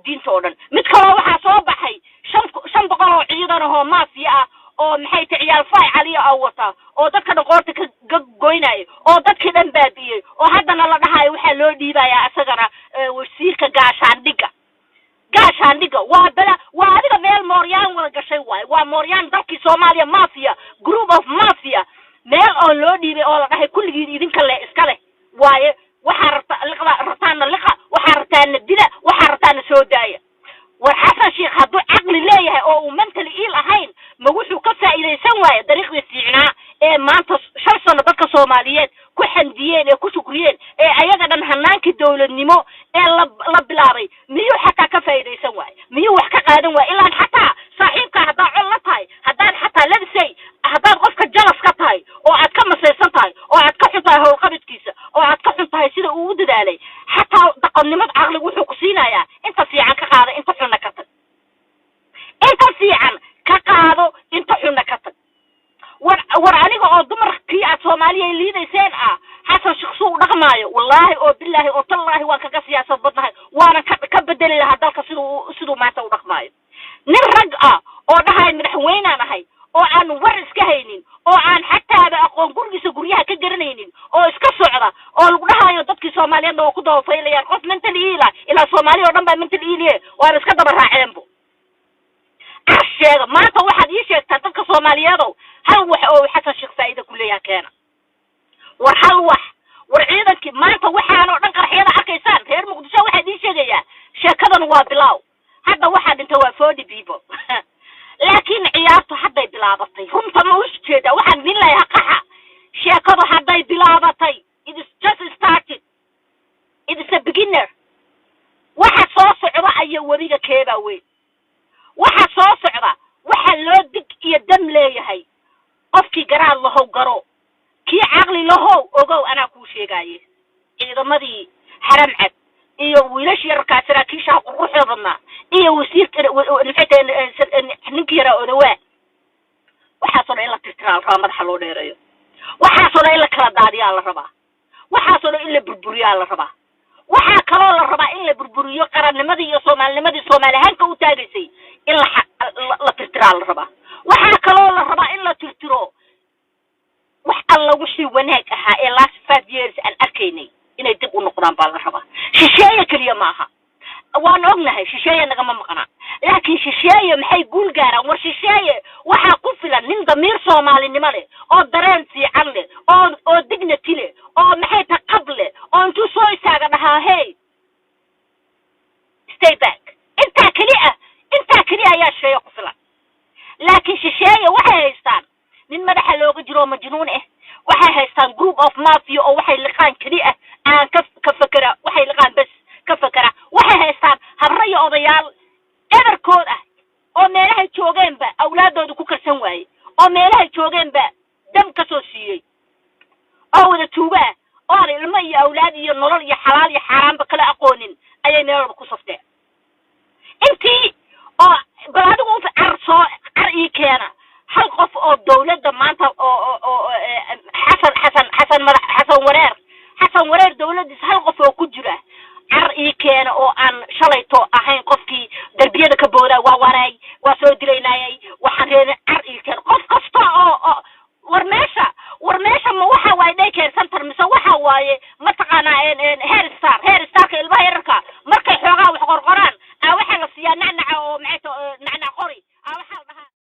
diin soodan mid kale waxa soo baxay shan boqol oo ciidan oo maafiya oo maxay ciyaal fay caliya oo wata oo dadka dhaqoorta ka goynay oo dadkii dhan baabiyay oo haddana la dhahay waxa loo dhiibayaa asagana wasiirka gaashaandhiga waa adiga meel Mooryaan wada gashay waa Mooryaan dalkii Soomaaliya mafia group of mafia meel oo loo dhiibay oo la dhahay kulligiin idinka le iska leh waaye waxa rabtaan liqa waxa rabtaan dila waxa rabtaan soo daaya war xasan sheekh hadduu aqli leeyahay oo uu mental ill ahayn ma wuxuu ka faa'iideysan waayo dariiqda fiicnaa ee maanta shan sano dadka Soomaaliyeed ku xandiyeen ee ku shukriyeen ee ayaga dhan hanaanka dawladnimo ee la bilaabay miyuu xataa ka faa'iideysan waayo miyuu wax ka qaadan waayo ilaa xataa saaxiibka hadaa col la tahay hadaan xataa labisay hadaan qofka jalas ka tahay oo aad ka masaysan tahay oo aad ka xuntahay howlqabadkiisa oo aad ka xuntahay sida uu u dadaalay xataa dhaqannimad aqligu wuxuu ku siinayaa inta fiican ka qaada inta xunna ka tag inta fiican ka qaado inta xunna ka tag war aniga oo dumarkii aad Soomaaliya liidayseen xasan shakhsi u dhaqmaayo wallahi oo billahi oo tallahi waan kaga siyaasad badnahay waana ka bedeli lahaa dalka sidoo maanta u dhaqmaayo nin rag oo dhahay madaxweynaha ahay oo aan war iska haynin oo aan xataa aqoon guryaha ka garanaynin oo iska socda oo lagu dhahayo dadkii Soomaaliyeed oo ku dawafaylayaan qof mental ila Soomaaliya oo dhan baa mental ill waa iska daba raaceenbo sheega maanta waxaad ii sheegtaa dadka Soomaaliyeed hal wax oo xasan sheekh faa'iido ku leeyahay keena war ciidankii maanta waxaan oo dhan qarxiyada arkaysaan reer Muqdisho waxa ii sheegaya sheekadan waa bilaaw hadda waxa dhinta waa 40 people laakiin ciyaartu hadday bilaabatay runta ma u jeeda waxaan nin leeyahay qaxa sheekadu hadday bilaabatay it is just started it is a beginner waxa soo socda ayaa wariga keeba weyn waxa soo socda waxa loo dig iyo dam leeyahay qofkii garaad lahow garo kii aqli lahow ogow ana ku sheegaaye ciidamadii haram cad iyo wiilash yarka saraakiisha quruxdana iyo wasiirka ninkii yara odawaa waxa soo in la tirtiraa madaxa loo dheereeyo waxa soo in la kala daadiyaa la rabaa waxa soo in la burburiyaa la rabaa waxa kale la rabaa in la burburiyo qarannimadii iyo Soomaaliyaanka u taagaysay in la tirtiraa la rabaa waxa kale la rabaa in la tirtiro wax alla wixii wanaag ahaa ee last 5 years aan arkaynay inay dib u noqdaan baa la rabaa shisheeye kaliya maaha waan ognahay shisheeye naga ma maqnaa laakiin shisheeye maxay guul gaaraan war shisheeye waxa ku filan nin damiir Soomaalinimo leh oo dareen fiican leh oo dignity leh oo maxay taqab leh oo intuu soo istaaga dhahaa hey stay back inta kaliya ayaa shisheeye ku filan laakiin shisheeye waxay haystaan nin madaxa looga jiro majnuun waxay haystaan group of mafia oo waxay liqaan kaliya aan ka fakara waxay liqaan bas ka fakara waxay haystaan habrayo odayaal eberkood oo meelaha joogeenba awlaadoodu ku karsan waayay oo meelaha joogeenba dam ka soo siiyay oo wada tuuga oo ilmo iyo awlaad iyo nolol iyo xalaal iyo xaraamba kala aqoonin ayay meelba ku safteen